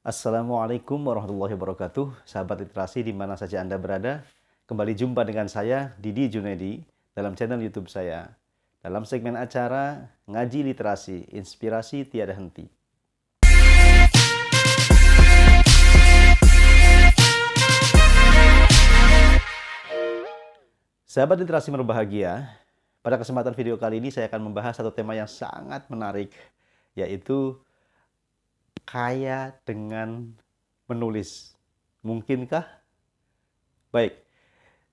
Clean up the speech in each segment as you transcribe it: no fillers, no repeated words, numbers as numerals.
Assalamualaikum warahmatullahi wabarakatuh, sahabat literasi di mana saja Anda berada. Kembali jumpa dengan saya, Didi Junedi, dalam channel YouTube saya. Dalam segmen acara Ngaji Literasi, Inspirasi Tiada Henti. Sahabat literasi berbahagia, pada kesempatan video kali ini saya akan membahas satu tema yang sangat menarik, yaitu kaya dengan menulis. Mungkinkah? Baik,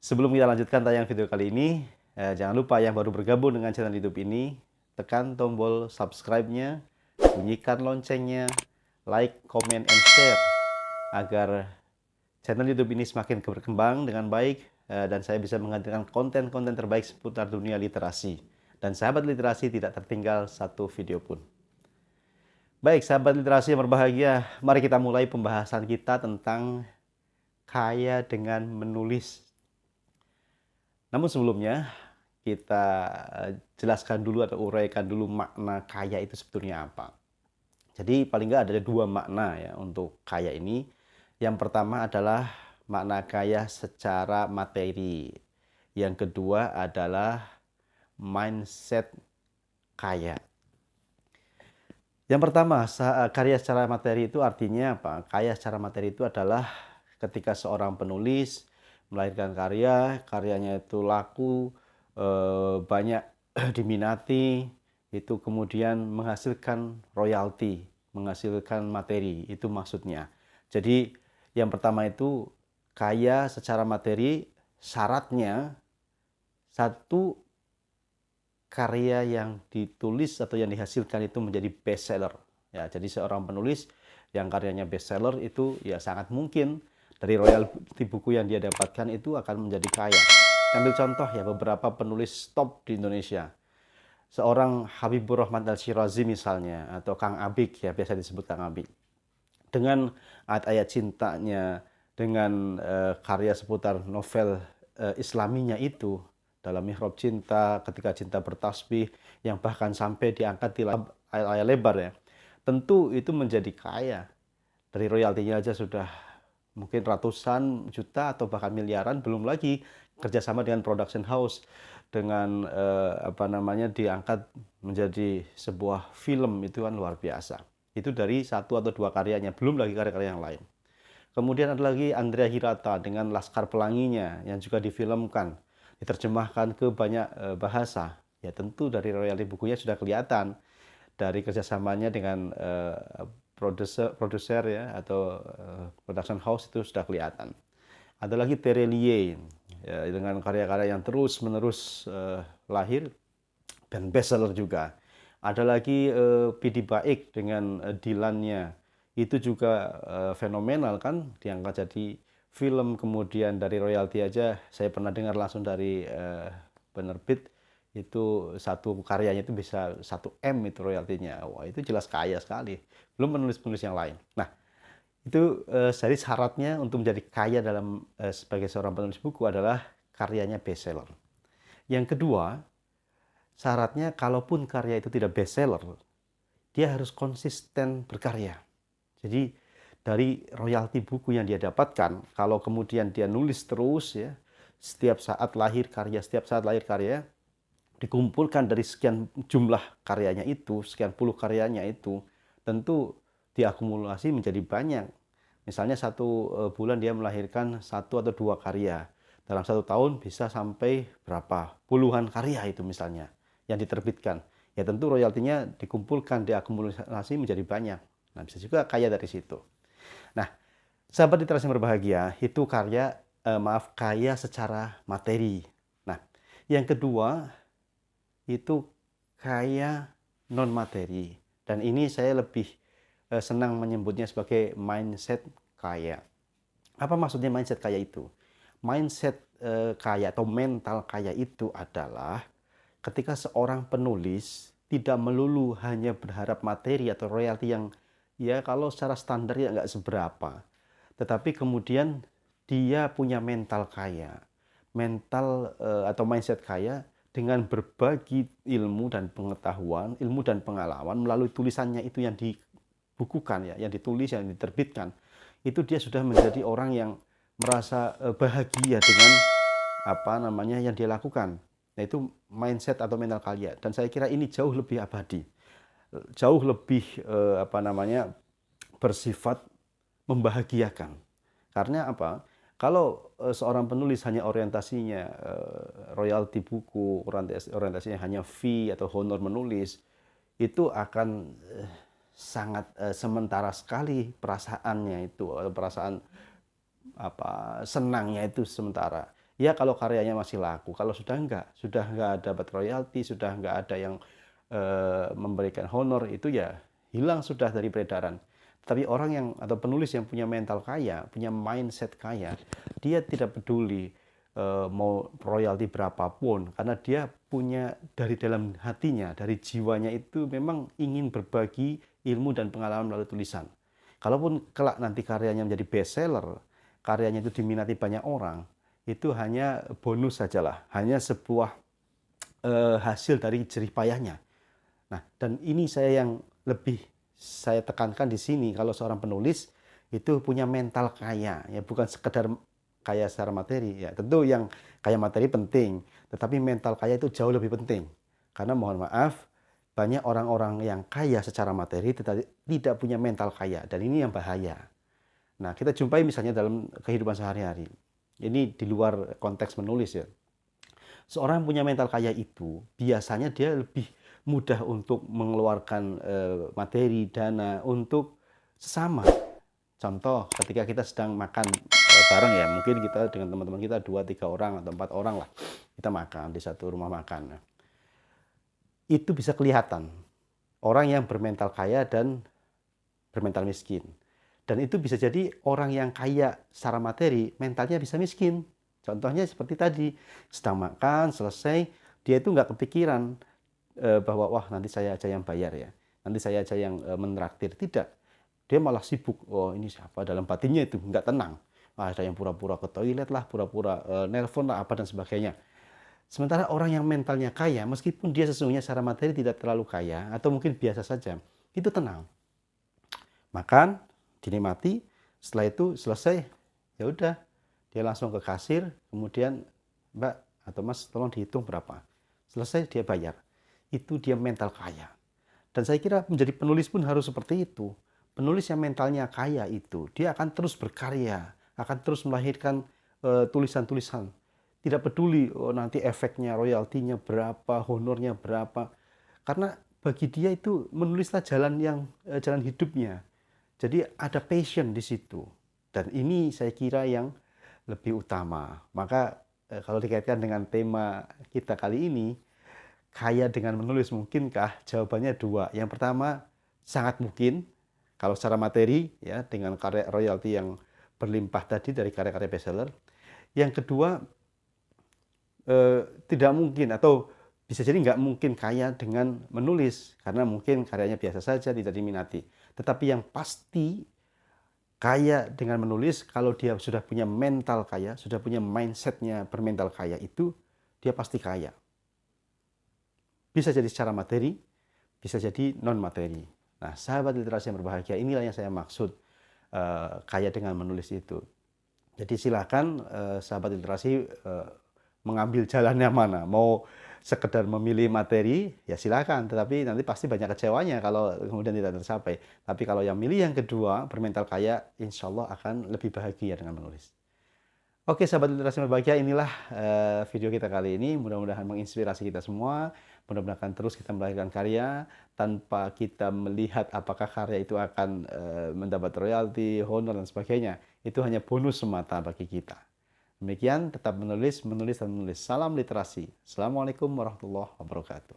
sebelum kita lanjutkan tayangan video kali ini, jangan lupa yang baru bergabung dengan channel YouTube ini, tekan tombol subscribe-nya, bunyikan loncengnya, like, comment, and share, agar channel YouTube ini semakin berkembang dengan baik, dan saya bisa menghadirkan konten-konten terbaik seputar dunia literasi. Dan sahabat literasi tidak tertinggal satu video pun. Baik, sahabat literasi yang berbahagia, mari kita mulai pembahasan kita tentang kaya dengan menulis. Namun sebelumnya, kita jelaskan dulu atau uraikan dulu makna kaya itu sebetulnya apa. Jadi paling nggak ada dua makna ya untuk kaya ini. Yang pertama adalah makna kaya secara materi. Yang kedua adalah mindset kaya. Yang pertama, karya secara materi itu artinya apa? Kaya secara materi itu adalah ketika seorang penulis melahirkan karya, karyanya itu laku, banyak diminati, itu kemudian menghasilkan royalti, menghasilkan materi, itu maksudnya. Jadi yang pertama itu kaya secara materi, syaratnya satu, karya yang ditulis atau yang dihasilkan itu menjadi bestseller. Ya, jadi seorang penulis yang karyanya bestseller itu ya sangat mungkin dari royalti buku yang dia dapatkan itu akan menjadi kaya. Ambil contoh ya beberapa penulis top di Indonesia. Seorang Habibur Rahman Al-Shirazi misalnya, atau Kang Abik ya biasa disebut Kang Abik. Dengan ayat-ayat cintanya, dengan karya seputar novel islaminya itu, dalam Mihrab Cinta, Ketika Cinta Bertasbih, yang bahkan sampai diangkat di layar lebar ya. Tentu itu menjadi kaya. Dari royaltinya aja sudah mungkin ratusan juta atau bahkan miliaran, belum lagi kerjasama dengan production house, dengan diangkat menjadi sebuah film, itu kan luar biasa. Itu dari satu atau dua karyanya, belum lagi karya-karya yang lain. Kemudian ada lagi Andrea Hirata dengan Laskar Pelanginya yang juga difilmkan, diterjemahkan ke banyak bahasa. Ya tentu dari royalti bukunya sudah kelihatan, dari kerjasamanya dengan produser ya atau production house itu sudah kelihatan. Ada lagi Terelie ya, dengan karya-karya yang terus-menerus lahir dan bestseller juga. Ada lagi Pidi Baik dengan Dilannya, itu juga fenomenal kan, diangkat jadi film. Kemudian dari royalti aja saya pernah dengar langsung dari penerbit, itu satu karyanya itu bisa 1 M itu royaltinya. Wah, itu jelas kaya sekali. Belum penulis-penulis yang lain. Nah, itu jadi syaratnya untuk menjadi kaya dalam sebagai seorang penulis buku adalah karyanya bestseller. Yang kedua, syaratnya kalaupun karya itu tidak bestseller, dia harus konsisten berkarya. Jadi dari royalti buku yang dia dapatkan, kalau kemudian dia nulis terus ya, setiap saat lahir karya, dikumpulkan dari sekian jumlah karyanya itu, sekian puluh karyanya itu, tentu diakumulasi menjadi banyak. Misalnya satu bulan dia melahirkan 1 atau 2 karya. Dalam 1 tahun bisa sampai berapa? Puluhan karya itu misalnya yang diterbitkan. Ya tentu royaltinya dikumpulkan, diakumulasi menjadi banyak. Nah, bisa juga kaya dari situ. Nah, sahabat literasi yang berbahagia, itu kaya secara materi. Nah, yang kedua itu kaya non materi, dan ini saya lebih senang menyebutnya sebagai mindset kaya. Apa maksudnya mindset kaya itu? Mindset kaya atau mental kaya itu adalah ketika seorang penulis tidak melulu hanya berharap materi atau royalti yang ya kalau secara standar ya nggak seberapa, tetapi kemudian dia punya mental kaya, mental atau mindset kaya, dengan berbagi ilmu dan pengetahuan, ilmu dan pengalaman melalui tulisannya itu yang dibukukan ya, yang ditulis, yang diterbitkan, itu dia sudah menjadi orang yang merasa bahagia dengan apa namanya yang dia lakukan. Nah, itu mindset atau mental kaya. Dan saya kira ini jauh lebih abadi, jauh lebih apa namanya bersifat membahagiakan. Karena apa? Kalau seorang penulis hanya orientasinya royalti buku, orientasinya hanya fee atau honor menulis, itu akan sangat sementara sekali perasaannya itu, perasaan apa senangnya itu sementara. Ya kalau karyanya masih laku, kalau sudah enggak dapat royalti, sudah enggak ada yang memberikan honor, itu ya hilang sudah dari peredaran. Tapi orang yang atau penulis yang punya mental kaya, punya mindset kaya, dia tidak peduli mau royalti berapapun, karena dia punya dari dalam hatinya, dari jiwanya itu memang ingin berbagi ilmu dan pengalaman melalui tulisan. Kalaupun kelak nanti karyanya menjadi bestseller, karyanya itu diminati banyak orang, itu hanya bonus sajalah, hanya sebuah hasil dari jerih payahnya. Nah, dan ini yang lebih saya tekankan di sini, kalau seorang penulis itu punya mental kaya, ya bukan sekedar kaya secara materi, ya tentu yang kaya materi penting, tetapi mental kaya itu jauh lebih penting. Karena mohon maaf, banyak orang-orang yang kaya secara materi tetapi tidak punya mental kaya, dan ini yang bahaya. Nah, kita jumpai misalnya dalam kehidupan sehari-hari. Ini di luar konteks menulis ya. Seorang yang punya mental kaya itu biasanya dia lebih mudah untuk mengeluarkan materi, dana untuk sesama. Contoh, ketika kita sedang makan bareng ya, mungkin kita dengan teman-teman kita 2-3 orang atau 4 orang lah, kita makan di satu rumah makan. Nah, itu bisa kelihatan orang yang bermental kaya dan bermental miskin. Dan itu bisa jadi orang yang kaya secara materi, mentalnya bisa miskin. Contohnya seperti tadi, sedang makan, selesai, dia itu nggak kepikiran bahwa wah nanti saya aja yang bayar ya, nanti saya aja yang menraktir. Tidak, dia malah sibuk. Oh ini siapa, dalam batinnya itu nggak tenang. Ada yang pura-pura ke toilet lah, pura-pura nelpon lah, apa dan sebagainya. Sementara orang yang mentalnya kaya, meskipun dia sesungguhnya secara materi tidak terlalu kaya, atau mungkin biasa saja, itu tenang. Makan, dinikmati, setelah itu selesai, ya udah, dia langsung ke kasir, kemudian Mbak atau Mas tolong dihitung berapa. Selesai dia bayar. Itu dia mental kaya. Dan saya kira menjadi penulis pun harus seperti itu. Penulis yang mentalnya kaya itu, dia akan terus berkarya, akan terus melahirkan tulisan-tulisan. Tidak peduli oh, nanti efeknya, royaltinya berapa, honornya berapa. Karena bagi dia itu menulislah jalan hidupnya. Jadi ada passion di situ. Dan ini saya kira yang lebih utama. Maka kalau dikaitkan dengan tema kita kali ini, kaya dengan menulis mungkinkah? Jawabannya dua. Yang pertama, sangat mungkin kalau secara materi ya dengan karya royalti yang berlimpah tadi dari karya-karya bestseller. Yang kedua, tidak mungkin atau bisa jadi nggak mungkin kaya dengan menulis karena mungkin karyanya biasa saja, tidak diminati. Tetapi yang pasti kaya dengan menulis, kalau dia sudah punya mental kaya, sudah punya mindsetnya bermental kaya, itu dia pasti kaya. Bisa jadi secara materi, bisa jadi non materi. Nah, sahabat literasi yang berbahagia, inilah yang saya maksud kaya dengan menulis itu. Jadi silakan sahabat literasi mengambil jalannya mana. Mau sekedar memilih materi, ya silakan. Tetapi nanti pasti banyak kecewanya kalau kemudian tidak tercapai. Tapi kalau yang milih yang kedua, bermental kaya, insya Allah akan lebih bahagia dengan menulis. Oke, sahabat literasi berbahagia, inilah video kita kali ini. Mudah-mudahan menginspirasi kita semua. Mudah-mudahan terus kita melahirkan karya tanpa kita melihat apakah karya itu akan mendapat royalti, honor, dan sebagainya. Itu hanya bonus semata bagi kita. Demikian, tetap menulis, menulis, dan menulis. Salam literasi. Assalamualaikum warahmatullahi wabarakatuh.